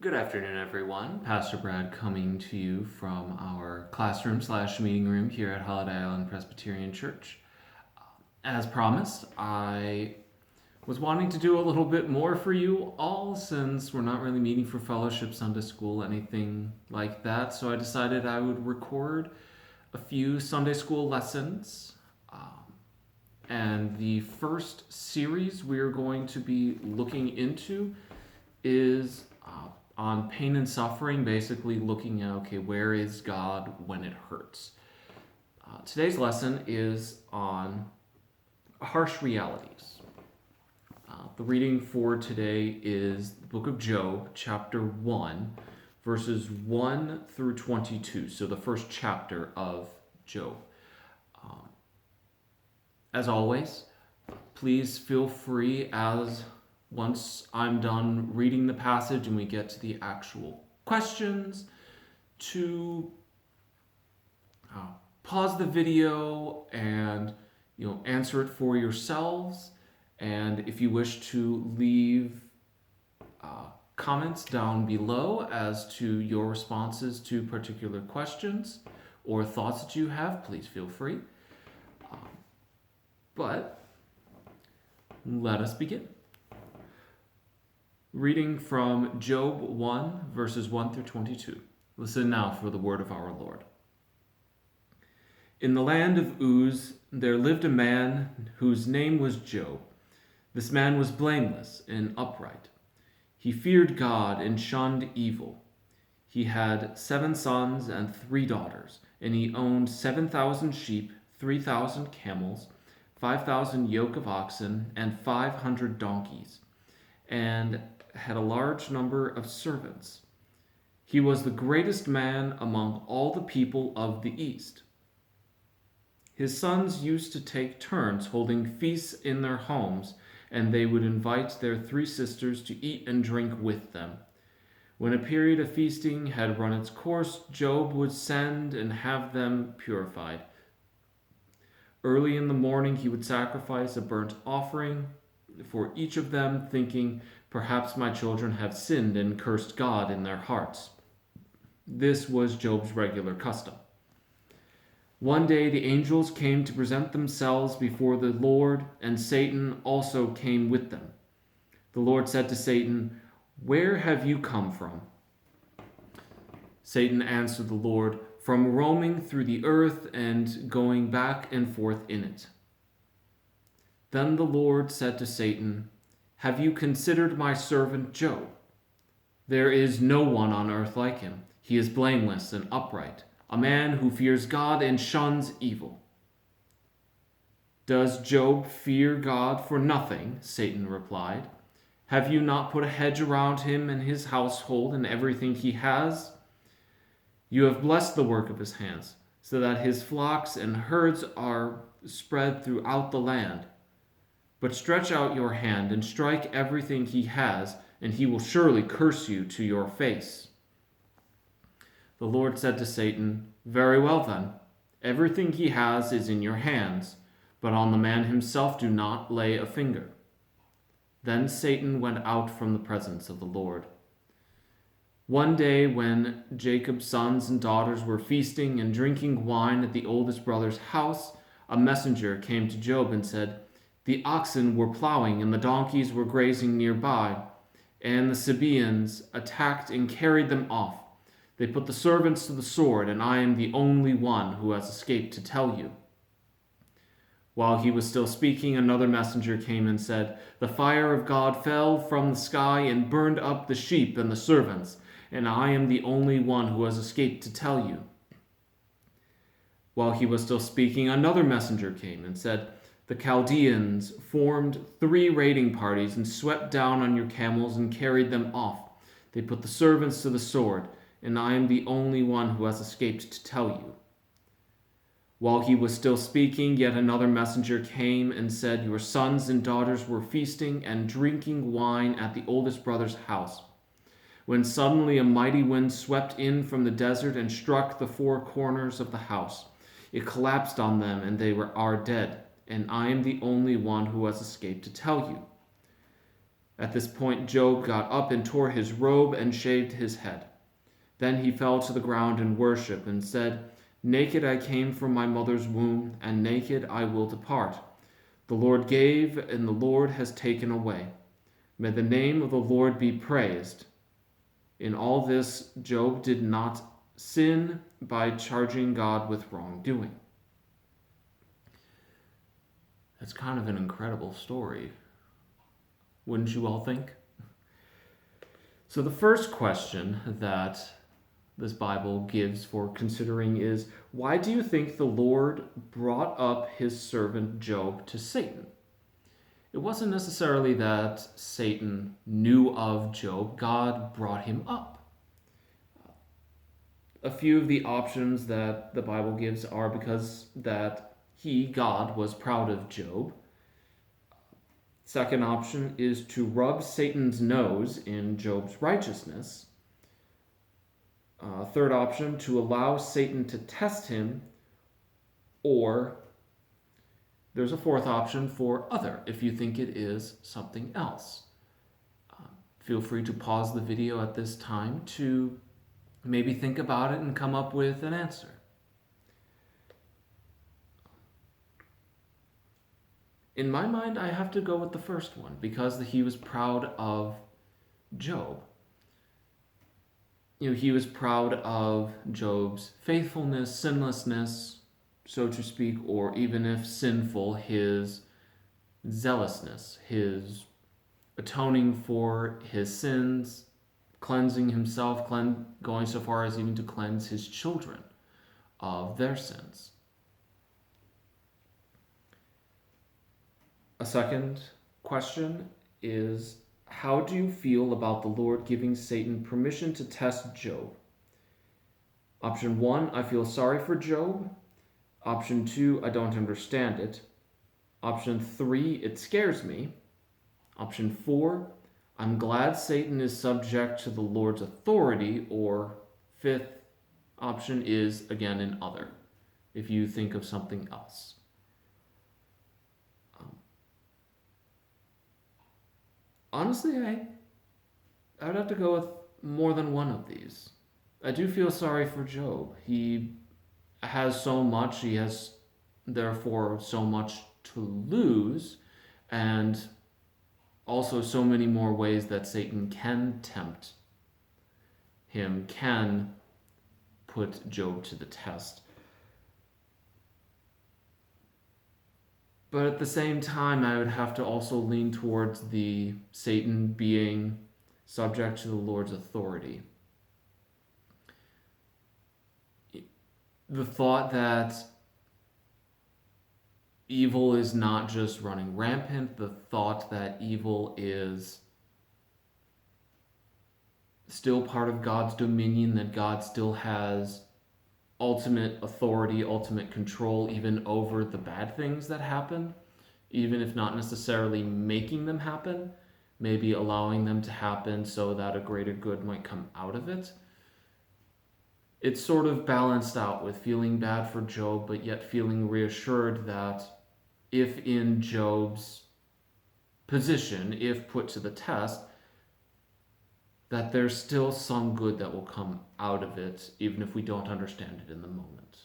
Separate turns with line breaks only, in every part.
Good afternoon, everyone. Pastor Brad coming to you from our classroom/meeting room here at Holiday Island Presbyterian Church. As promised, I was wanting to do a little bit more for you all since we're not really meeting for fellowship, Sunday school, anything like that. So I decided I would record a few Sunday school lessons. And the first series we're going to be looking into is on pain and suffering, basically looking at, okay, where is God when it hurts? Today's lesson is on harsh realities. The reading for today is the book of Job, chapter 1, verses 1 through 22. So the first chapter of Job. As always, please feel free once I'm done reading the passage and we get to the actual questions to pause the video and answer it for yourselves. And if you wish to leave comments down below as to your responses to particular questions or thoughts that you have, please feel free. But let us begin. Reading from Job 1, verses 1 through 22. Listen now for the word of our Lord. In the land of Uz, there lived a man whose name was Job. This man was blameless and upright. He feared God and shunned evil. He had 7 sons and 3 daughters, and he owned 7,000 sheep, 3,000 camels, 5,000 yoke of oxen, and 500 donkeys, and had a large number of servants. He was the greatest man among all the people of the East. His sons used to take turns holding feasts in their homes, and they would invite their 3 sisters to eat and drink with them. When a period of feasting had run its course, Job would send and have them purified. Early in the morning, he would sacrifice a burnt offering for each of them, thinking, "Perhaps my children have sinned and cursed God in their hearts." This was Job's regular custom. One day the angels came to present themselves before the Lord, and Satan also came with them. The Lord said to Satan, "Where have you come from?" Satan answered the Lord, "From roaming through the earth and going back and forth in it." Then the Lord said to Satan, "Have you considered my servant Job? There is no one on earth like him. He is blameless and upright, a man who fears God and shuns evil." "Does Job fear God for nothing?" Satan replied. "Have you not put a hedge around him and his household and everything he has? You have blessed the work of his hands, so that his flocks and herds are spread throughout the land. But stretch out your hand and strike everything he has, and he will surely curse you to your face." The Lord said to Satan, "Very well then, everything he has is in your hands, but on the man himself do not lay a finger." Then Satan went out from the presence of the Lord. One day when Jacob's sons and daughters were feasting and drinking wine at the oldest brother's house, a messenger came to Job and said, "The oxen were plowing and the donkeys were grazing nearby, and the Sabaeans attacked and carried them off. They put the servants to the sword, and I am the only one who has escaped to tell you." While he was still speaking, another messenger came and said, "The fire of God fell from the sky and burned up the sheep and the servants, and I am the only one who has escaped to tell you." While he was still speaking, another messenger came and said, "The Chaldeans formed 3 raiding parties and swept down on your camels and carried them off. They put the servants to the sword, and I am the only one who has escaped to tell you." While he was still speaking, yet another messenger came and said, "Your sons and daughters were feasting and drinking wine at the oldest brother's house, when suddenly a mighty wind swept in from the desert and struck the 4 corners of the house. It collapsed on them, and they are dead, and I am the only one who has escaped to tell you." At this point, Job got up and tore his robe and shaved his head. Then he fell to the ground in worship and said, "Naked I came from my mother's womb, and naked I will depart. The Lord gave, and the Lord has taken away. May the name of the Lord be praised." In all this, Job did not sin by charging God with wrongdoing. That's kind of an incredible story, wouldn't you all think? So the first question that this Bible gives for considering is, why do you think the Lord brought up his servant Job to Satan? It wasn't necessarily that Satan knew of Job. God brought him up. A few of the options that the Bible gives are because that God, was proud of Job. Second option is to rub Satan's nose in Job's righteousness. Third option, to allow Satan to test him. Or there's a fourth option for other, if you think it is something else. Feel free to pause the video at this time to maybe think about it and come up with an answer. In my mind, I have to go with the first one, because he was proud of Job. He was proud of Job's faithfulness, sinlessness, so to speak, or even if sinful, his zealousness, his atoning for his sins, cleansing himself, going so far as even to cleanse his children of their sins. A second question is, how do you feel about the Lord giving Satan permission to test Job? Option 1, I feel sorry for Job. Option 2, I don't understand it. Option 3, it scares me. Option 4, I'm glad Satan is subject to the Lord's authority. Or fifth option is, again, an other, if you think of something else. Honestly, I would have to go with more than one of these. I do feel sorry for Job. He has so much, he has therefore so much to lose, and also so many more ways that Satan can tempt him, can put Job to the test. But at the same time, I would have to also lean towards the Satan being subject to the Lord's authority. The thought that evil is not just running rampant, the thought that evil is still part of God's dominion, that God still has ultimate authority, ultimate control even over the bad things that happen, even if not necessarily making them happen, maybe allowing them to happen so that a greater good might come out of it. It's sort of balanced out with feeling bad for Job, but yet feeling reassured that if in Job's position, if put to the test, that there's still some good that will come out of it, even if we don't understand it in the moment.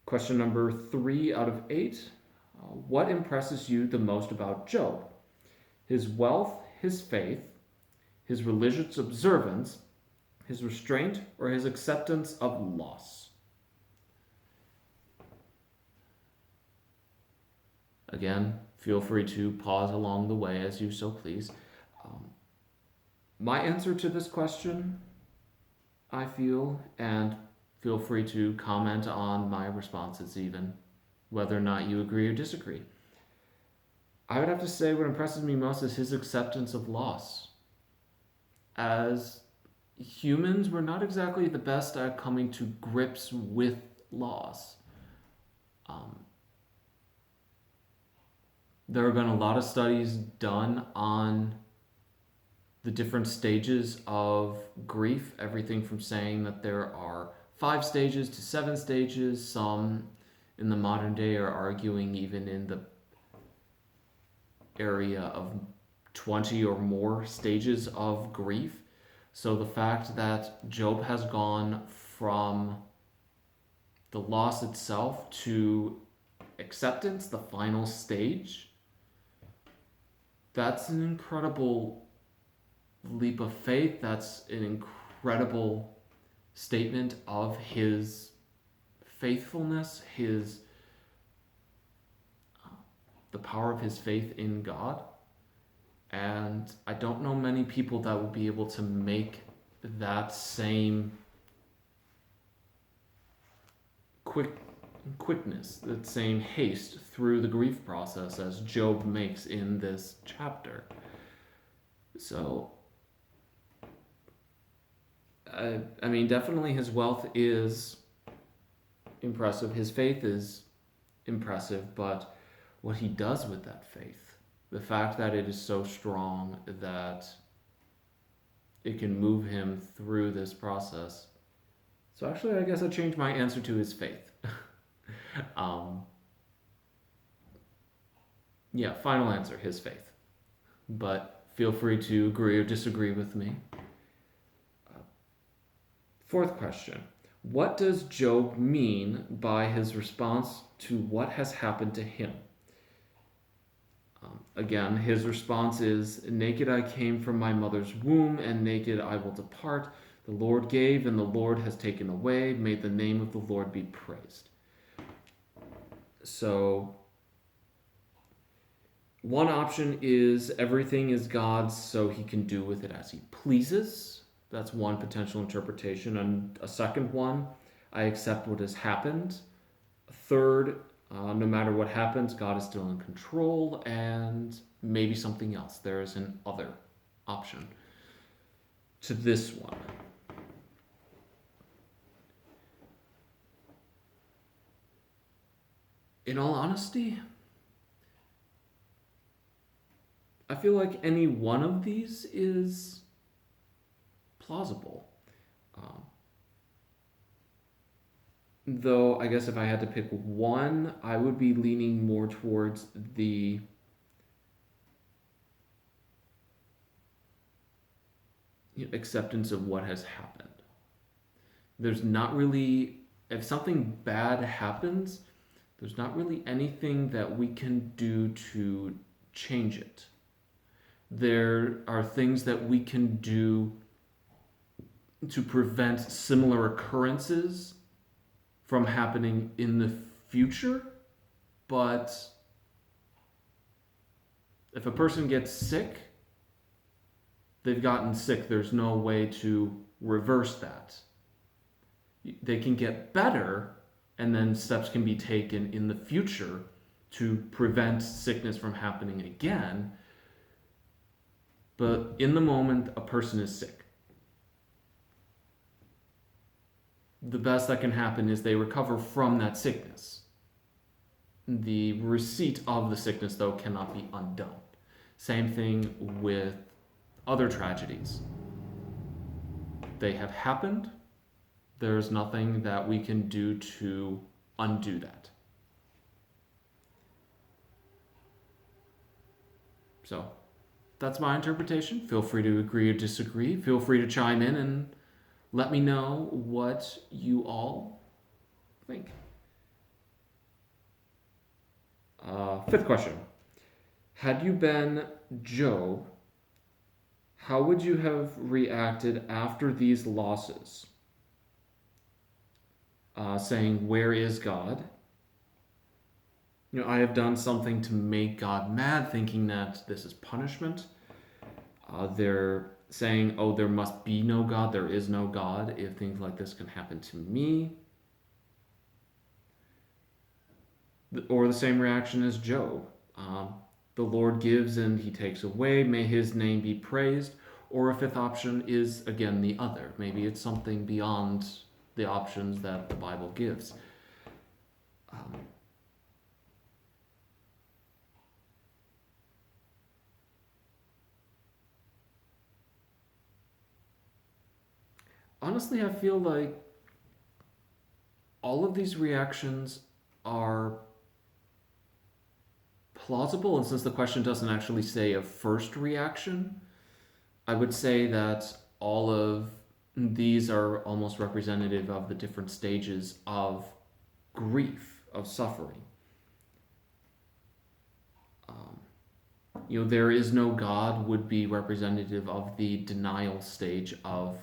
Question number 3 out of 8. What impresses you the most about Job? His wealth, his faith, his religious observance, his restraint, or his acceptance of loss? Again, feel free to pause along the way as you so please. My answer to this question, I feel, and feel free to comment on my responses even, whether or not you agree or disagree. I would have to say what impresses me most is his acceptance of loss. As humans, we're not exactly the best at coming to grips with loss. There have been a lot of studies done on the different stages of grief, everything from saying that there are 5 stages to 7 stages. Some in the modern day are arguing even in the area of 20 or more stages of grief. So the fact that Job has gone from the loss itself to acceptance, the final stage, that's an incredible leap of faith. That's an incredible statement of his faithfulness, the power of his faith in God. And I don't know many people that will be able to make that same quickness, that same haste through the grief process as Job makes in this chapter. So, I mean, definitely his wealth is impressive. His faith is impressive, but what he does with that faith, the fact that it is so strong that it can move him through this process. So actually, I guess I changed my answer to his faith. Yeah, final answer, his faith. But feel free to agree or disagree with me. Fourth question. What does Job mean by his response to what has happened to him? Again, his response is, naked I came from my mother's womb, and naked I will depart. The Lord gave, and the Lord has taken away. May the name of the Lord be praised. So, one option is everything is God's, so he can do with it as he pleases. That's one potential interpretation. And a second one, I accept what has happened. A third, no matter what happens, God is still in control, and maybe something else. There is an other option to this one. In all honesty, I feel like any one of these is plausible. Though I guess if I had to pick one, I would be leaning more towards the acceptance of what has happened. There's not really, if something bad happens, there's not really anything that we can do to change it. There are things that we can do to prevent similar occurrences from happening in the future, but if a person gets sick, they've gotten sick. There's no way to reverse that. They can get better, and then steps can be taken in the future to prevent sickness from happening again. But in the moment, a person is sick. The best that can happen is they recover from that sickness. The receipt of the sickness, though, cannot be undone. Same thing with other tragedies. They have happened. There's nothing that we can do to undo that. So, that's my interpretation. Feel free to agree or disagree. Feel free to chime in and let me know what you all think. Fifth question. Had you been Job, how would you have reacted after these losses? Saying, where is God? I have done something to make God mad, thinking that this is punishment. They're saying, oh, there must be no God, there is no God, if things like this can happen to me. Or the same reaction as Job. The Lord gives and he takes away, may his name be praised. Or a fifth option is, again, the other. Maybe it's something beyond the options that the Bible gives. Honestly, I feel like all of these reactions are plausible. And since the question doesn't actually say a first reaction, I would say that all of these are almost representative of the different stages of grief, of suffering. There is no God would be representative of the denial stage of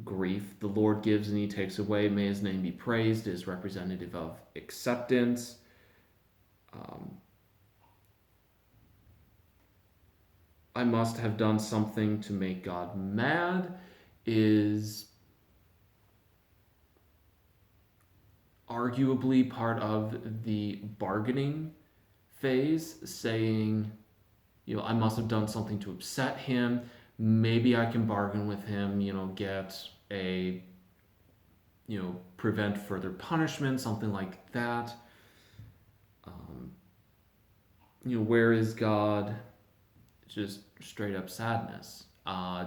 grief. The Lord gives and he takes away. May his name be praised is representative of acceptance. I must have done something to make God mad is arguably part of the bargaining phase, saying, I must have done something to upset him. Maybe I can bargain with him, get a, prevent further punishment, something like that. Where is God? Just straight up sadness.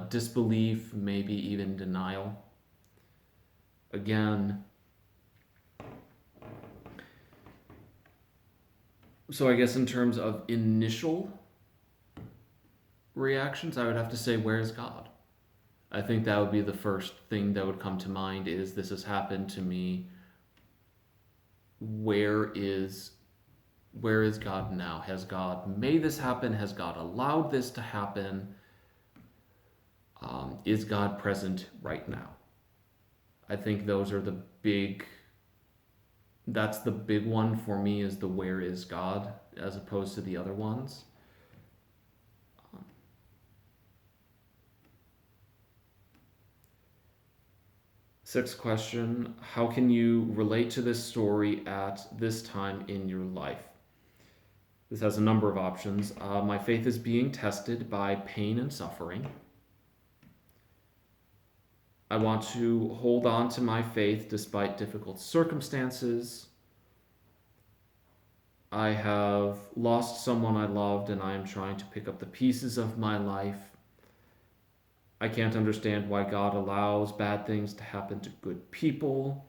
Disbelief, maybe even denial. Again, so I guess in terms of initial reactions, I would have to say, where is God? I think that would be the first thing that would come to mind is this has happened to me. Where is God now? Has God made this happen? Has God allowed this to happen? Is God present right now? I think those are that's the big one for me, is the where is God, as opposed to the other ones. Sixth question, how can you relate to this story at this time in your life? This has a number of options. My faith is being tested by pain and suffering. I want to hold on to my faith despite difficult circumstances. I have lost someone I loved and I am trying to pick up the pieces of my life. I can't understand why God allows bad things to happen to good people.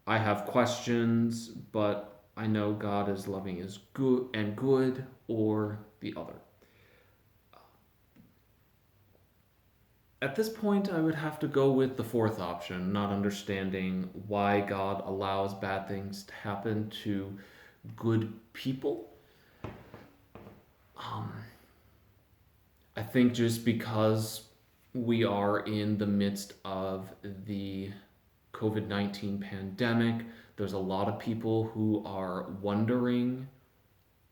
I have questions, but I know God is loving is good, or the other. At this point, I would have to go with the fourth option, not understanding why God allows bad things to happen to good people. I think just because we are in the midst of the COVID-19 pandemic, there's a lot of people who are wondering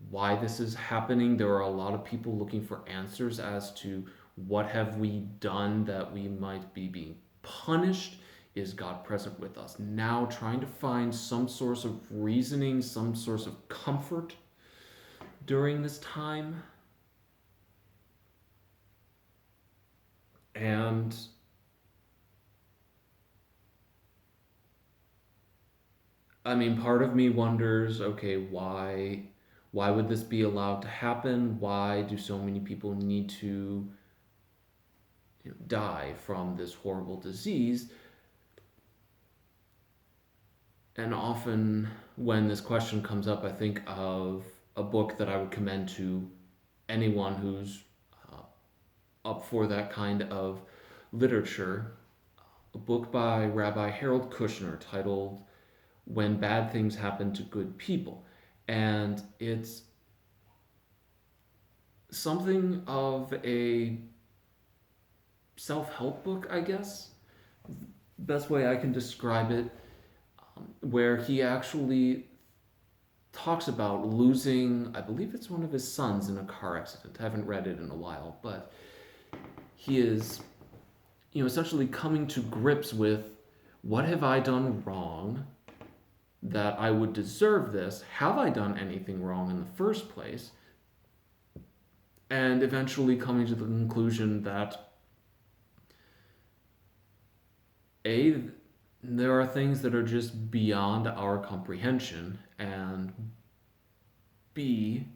why this is happening. There are a lot of people looking for answers as to what have we done that we might be being punished? Is God present with us now? Trying to find some source of reasoning, some source of comfort during this time. And part of me wonders, okay, why would this be allowed to happen? Why do so many people need to die from this horrible disease? And often when this question comes up, I think of a book that I would commend to anyone who's up for that kind of literature, a book by Rabbi Harold Kushner titled When Bad Things Happen to Good People. And it's something of a self-help book, I guess. Best way I can describe it, where he actually talks about losing, I believe it's one of his sons in a car accident. I haven't read it in a while, but he is, essentially coming to grips with, what have I done wrong that I would deserve this? Have I done anything wrong in the first place? And eventually coming to the conclusion that A, there are things that are just beyond our comprehension, and B,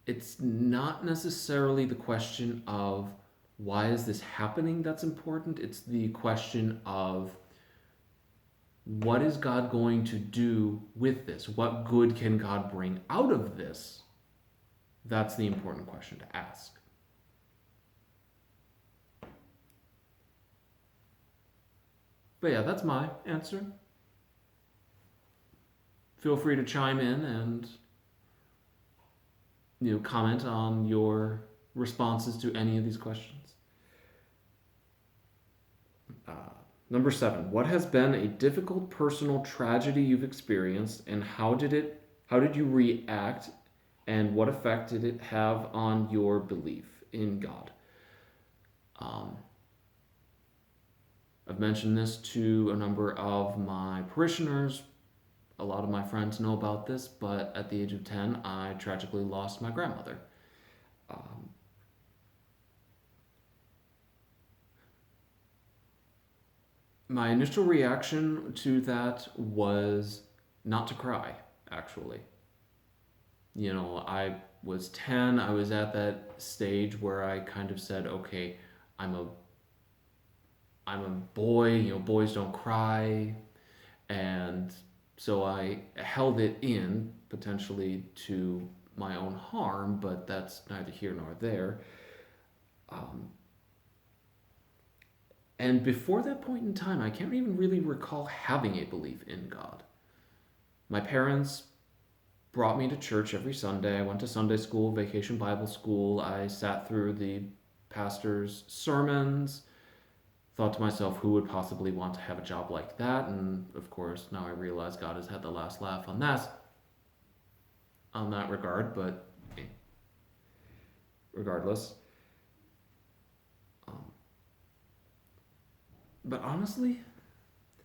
it's not necessarily the question of why is this happening that's important. It's the question of what is God going to do with this? What good can God bring out of this? That's the important question to ask. But yeah, that's my answer. Feel free to chime in and comment on your responses to any of these questions. Number 7, what has been a difficult personal tragedy you've experienced, and how did you react, and what effect did it have on your belief in God? I've mentioned this to a number of my parishioners. A lot of my friends know about this, but at the age of 10, I tragically lost my grandmother. My initial reaction to that was not to cry, actually. I was 10, I was at that stage where I kind of said, okay, I'm a boy, boys don't cry. And so I held it in, potentially to my own harm, but that's neither here nor there. And before that point in time, I can't even really recall having a belief in God. My parents brought me to church every Sunday. I went to Sunday school, Vacation Bible School. I sat through the pastor's sermons, thought to myself, who would possibly want to have a job like that? And of course, now I realize God has had the last laugh on that regard, but regardless. But honestly,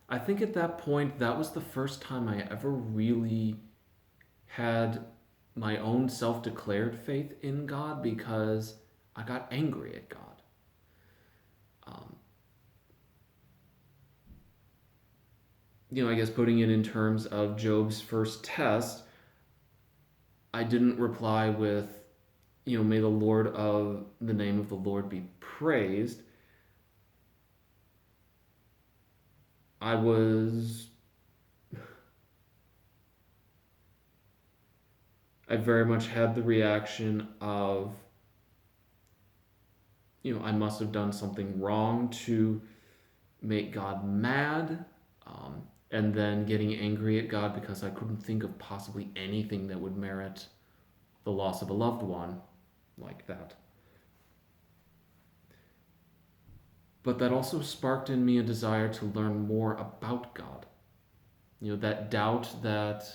I think at that point, that was the first time I ever really had my own self-declared faith in God, because I got angry at God. I guess putting it in terms of Job's first test, I didn't reply with, may the name of the Lord be praised. I very much had the reaction of, I must have done something wrong to make God mad, and then getting angry at God because I couldn't think of possibly anything that would merit the loss of a loved one like that. But that also sparked in me a desire to learn more about God. That doubt that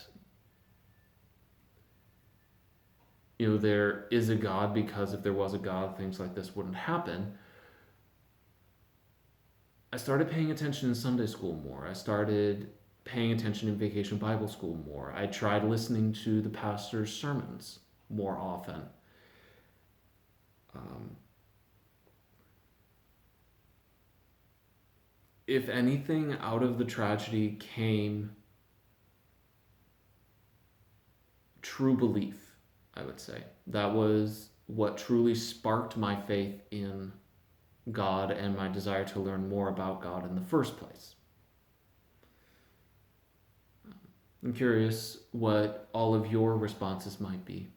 there is a God, because if there was a God, things like this wouldn't happen. I started paying attention in Sunday school more. I started paying attention in Vacation Bible School more. I tried listening to the pastor's sermons more often. If anything, out of the tragedy came true belief, I would say. That was what truly sparked my faith in God and my desire to learn more about God in the first place. I'm curious what all of your responses might be.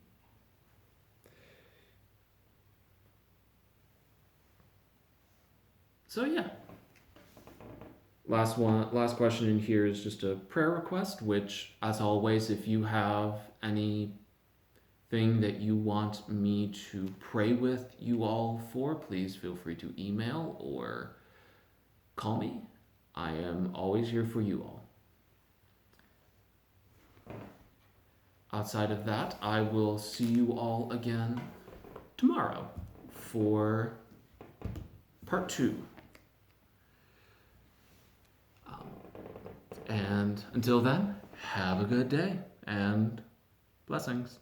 So yeah. Last question in here is just a prayer request, which, as always, if you have anything that you want me to pray with you all for, please feel free to email or call me. I am always here for you all. Outside of that, I will see you all again tomorrow for part 2. And until then, have a good day and blessings.